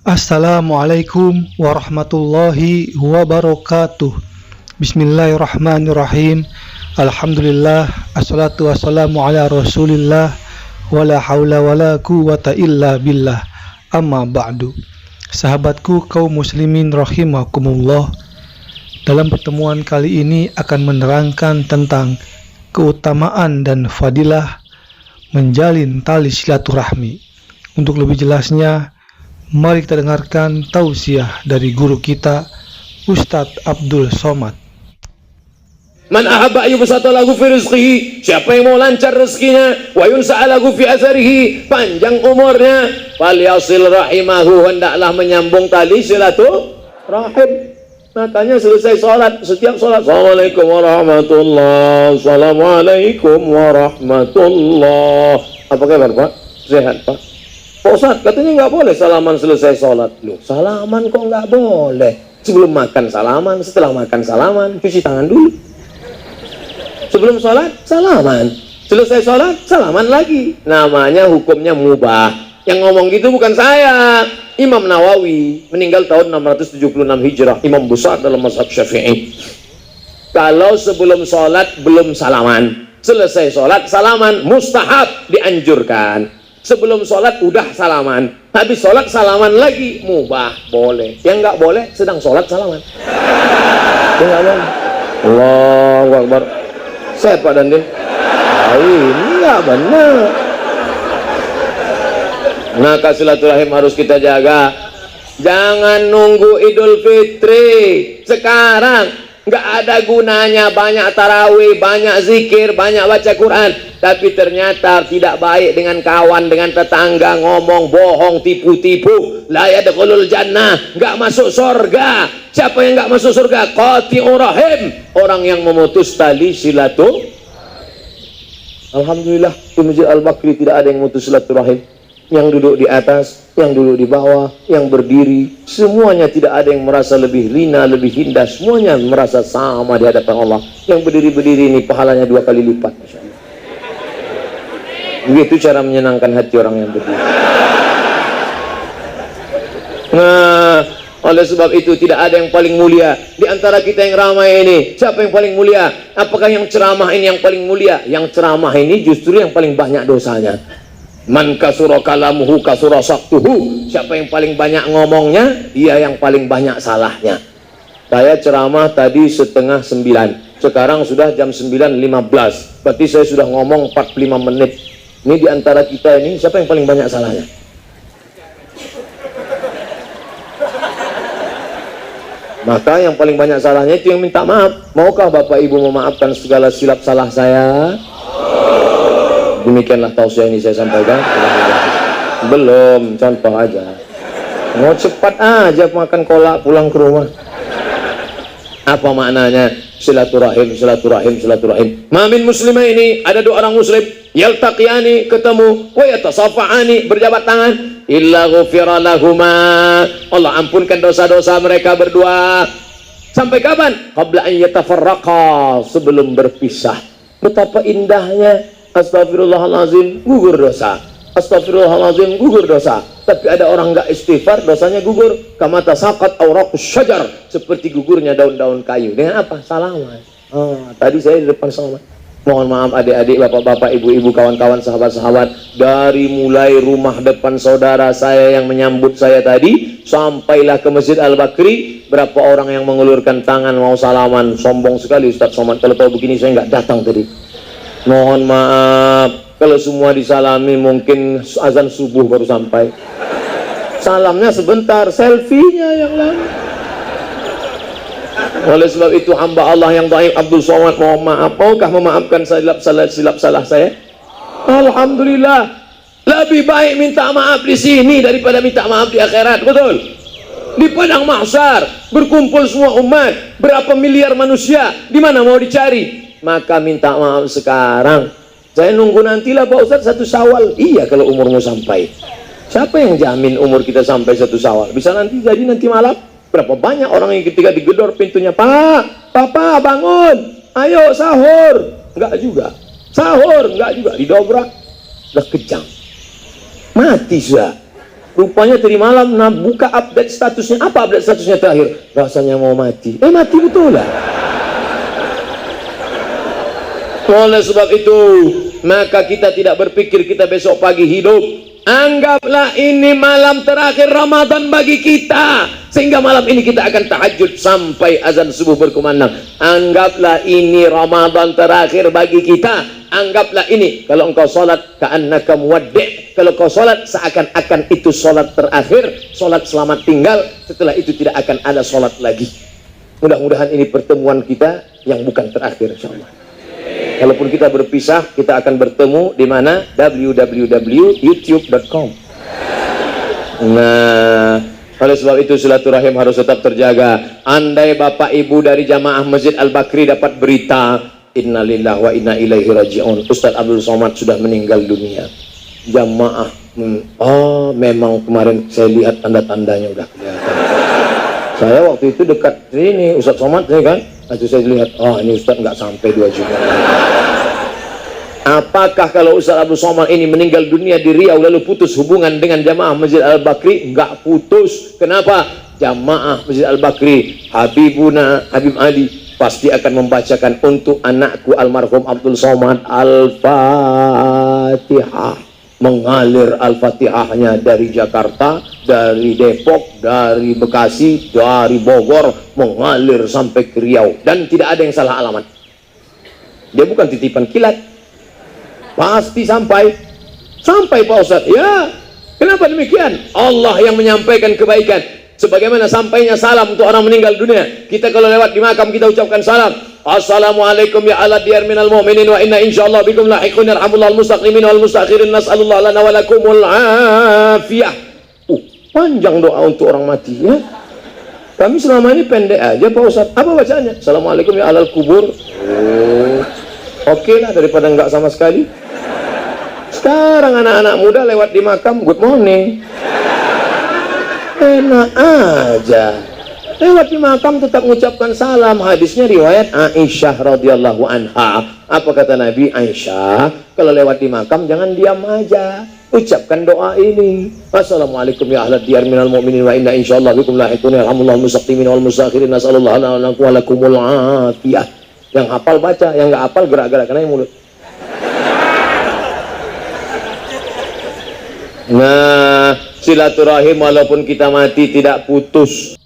Assalamualaikum warahmatullahi wabarakatuh. Bismillahirrahmanirrahim. Alhamdulillah, assalatu wassalamu ala rasulillah, wala haula wala quwata illa billah. Amma ba'du. Sahabatku kaum muslimin rahimakumullah, dalam pertemuan kali ini akan menerangkan tentang keutamaan dan fadilah menjalin tali silaturahmi. Untuk lebih jelasnya, mari kita dengarkan tausiah dari guru kita, Ustadz Abdul Somad. Man ahabba yubsata lahu fi rizqihi, siapa yang mau lancar rezekinya, wa yunsa'a lahu fi atharihi, panjang umurnya, falyasil rahimahu, hendaklah menyambung tali silaturahim. Makanya selesai sholat, setiap sholat, assalamualaikum warahmatullah, assalamualaikum warahmatullah. Apa kabar Pak? Sehat Pak? Pak Ustadz katanya nggak boleh salaman selesai sholat. Loh, salaman kok nggak boleh? Sebelum makan salaman, setelah makan salaman, cuci tangan dulu. Sebelum sholat, salaman. Selesai sholat, salaman lagi. Namanya hukumnya mubah. Yang ngomong gitu bukan saya. Imam Nawawi, meninggal tahun 676 Hijrah. Imam besar dalam mazhab Syafi'i. Kalau sebelum sholat belum salaman, selesai sholat salaman, mustahab, dianjurkan. Sebelum sholat udah salaman, habis sholat salaman lagi, mubah, boleh. Yang nggak boleh sedang sholat salaman. Yang nggak boleh. Allahu Akbar. Sehat Pak Dandi? Ini nggak benar. Maka silaturahim harus kita jaga. Jangan nunggu Idul Fitri. Sekarang nggak ada gunanya banyak tarawih, banyak zikir, banyak baca Quran, tapi ternyata tidak baik dengan kawan, dengan tetangga, ngomong bohong, tipu-tipu. La yadkhulul jannah, nggak masuk surga. Siapa yang nggak masuk surga? Qati'ur rahim, orang yang memutus tali silaturahim. Alhamdulillah di Masjid Al-Bakri tidak ada yang memutus silaturahim. Yang duduk di atas, yang duduk di bawah, yang berdiri, semuanya tidak ada yang merasa lebih hina, lebih indah. Semuanya merasa sama di hadapan Allah. Yang berdiri-berdiri ini pahalanya 2 kali lipat, Masya Allah. Begitu cara menyenangkan hati orang yang berdiri. Nah, oleh sebab itu tidak ada yang paling mulia di antara kita yang ramai ini. Siapa yang paling mulia? Apakah yang ceramah ini yang paling mulia? Yang ceramah ini justru yang paling banyak dosanya. Man kasura kalamuhu kasura saktuhu. Siapa yang paling banyak ngomongnya, dia yang paling banyak salahnya. Saya ceramah tadi 8:30, sekarang sudah jam 9:15, berarti saya sudah ngomong 45 menit. Ini diantara kita ini siapa yang paling banyak salahnya? Maka yang paling banyak salahnya itu yang minta maaf. Maukah Bapak Ibu memaafkan segala silap salah saya? Demikianlah tausiah ini saya sampaikan. Belum, contoh aja. Mau cepat aja makan kolak pulang ke rumah. Apa maknanya? Silaturahim, silaturahim, silaturahim. Mamin muslimah ini ada 2 orang muslim, yaltaqiyani, ketemu, wa yatasafa'ani, berjabat tangan, illa ghufira lahuma, Allah ampunkan dosa-dosa mereka berdua. Sampai kapan? Qabla an yatafarraqa, sebelum berpisah. Betapa indahnya. Astagfirullahalazim, gugur dosa. Astagfirullahalazim, gugur dosa. Tapi ada orang nggak istighfar, dosanya gugur. Kama tasaqat awraqus syajar, seperti gugurnya daun-daun kayu. Dengan apa? Salaman. Tadi saya di depan salaman. Mohon maaf adik-adik, bapak-bapak, ibu-ibu, kawan-kawan, sahabat-sahabat. Dari mulai rumah depan saudara saya yang menyambut saya tadi, sampailah ke Masjid Al-Bakri, berapa orang yang mengulurkan tangan mau salaman. Sombong sekali Ustaz Somad, kalau tahu begini saya nggak datang tadi. Mohon maaf, kalau semua disalami mungkin azan subuh baru sampai. Salamnya sebentar, selfie-nya yang lama. Oleh sebab itu hamba Allah yang dhaif Abdul Somad mohon maaf. Maukah memaafkan silap salah saya? Alhamdulillah. Lebih baik minta maaf di sini daripada minta maaf di akhirat, betul? Di padang mahsyar berkumpul semua umat, berapa miliar manusia, di mana mau dicari? Maka minta maaf sekarang. Saya nunggu nantilah Pak Ustadz 1 Syawal. Iya kalau umurmu sampai. Siapa yang jamin umur kita sampai 1 Syawal? Bisa nanti jadi nanti malam. Berapa banyak orang yang ketika digedor pintunya, Pak papa bangun, ayo sahur. Enggak juga. Sahur, enggak juga. Didobrak, udah kejang. Mati sudah. Rupanya tadi malam buka update statusnya. Apa update statusnya terakhir? Rasanya mau mati. Mati betul lah. Oleh sebab itu, maka kita tidak berpikir kita besok pagi hidup. Anggaplah ini malam terakhir Ramadan bagi kita, sehingga malam ini kita akan tahajud sampai azan subuh berkumandang. Anggaplah ini Ramadan terakhir bagi kita. Anggaplah ini, kalau engkau sholat ka'annaka muwaddi', kalau kau sholat seakan-akan itu sholat terakhir, sholat selamat tinggal. Setelah itu tidak akan ada sholat lagi. Mudah-mudahan ini pertemuan kita yang bukan terakhir, insyaallah. Kalaupun kita berpisah, kita akan bertemu di mana? www.youtube.com. Nah, oleh sebab itu silaturahim harus tetap terjaga. Andai bapak ibu dari jamaah Masjid Al-Bakri dapat berita, innalillahi wa inna ilaihi raji'un, Ustaz Abdul Somad sudah meninggal dunia. Jamaah, memang kemarin saya lihat tanda-tandanya udah kelihatan. Saya waktu itu dekat sini Ustaz Somad, saya kan, itu saya lihat, ini Ustaz nggak sampai 2 juta. Apakah kalau Ustaz Abdul Somad ini meninggal dunia di Riau lalu putus hubungan dengan jamaah Masjid Al-Bakri? Enggak putus. Kenapa? Jamaah Masjid Al-Bakri, Habibuna Habib Ali pasti akan membacakan untuk anakku almarhum Abdul Somad Al-Fatihah. Mengalir Al-Fatihahnya dari Jakarta, dari Depok, dari Bekasi, dari Bogor, mengalir sampai ke Riau, dan tidak ada yang salah alamat. Dia bukan titipan kilat, pasti sampai Pak Ustadz. Ya, kenapa demikian? Allah yang menyampaikan kebaikan. Sebagaimana sampainya salam untuk orang meninggal dunia, kita kalau lewat di makam kita ucapkan salam, assalamualaikum ya ala diyar minal mu'minin wa inna insyaallah bikum lahiqun yarhamullah al-mustaqlimin wal mustakhirin nas'alullah lana wa lakumul afiyah. Panjang doa untuk orang mati ya. Kami selama ini pendek aja Pak Ustadz. Apa bacanya? Assalamualaikum ya alal kubur. Oke lah, daripada enggak sama sekali. Sekarang anak-anak muda lewat di makam, good morning. Enak aja. Lewat di makam tetap mengucapkan salam. Hadisnya riwayat Aisyah radhiyallahu anha. Apa kata Nabi? Aisyah, kalau lewat di makam jangan diam aja, ucapkan doa ini. Assalamualaikum ya ahlad diyar minal mu'minin wa inna insyaallah bikum lahiqun yarhamullah al-mustaqlimin wal mustakhirin nas'alullah lana wa lakumul afiyah. Yang hafal baca, yang nggak hafal gerak-gerakkan aja mulut. Nah, silaturahim walaupun kita mati tidak putus.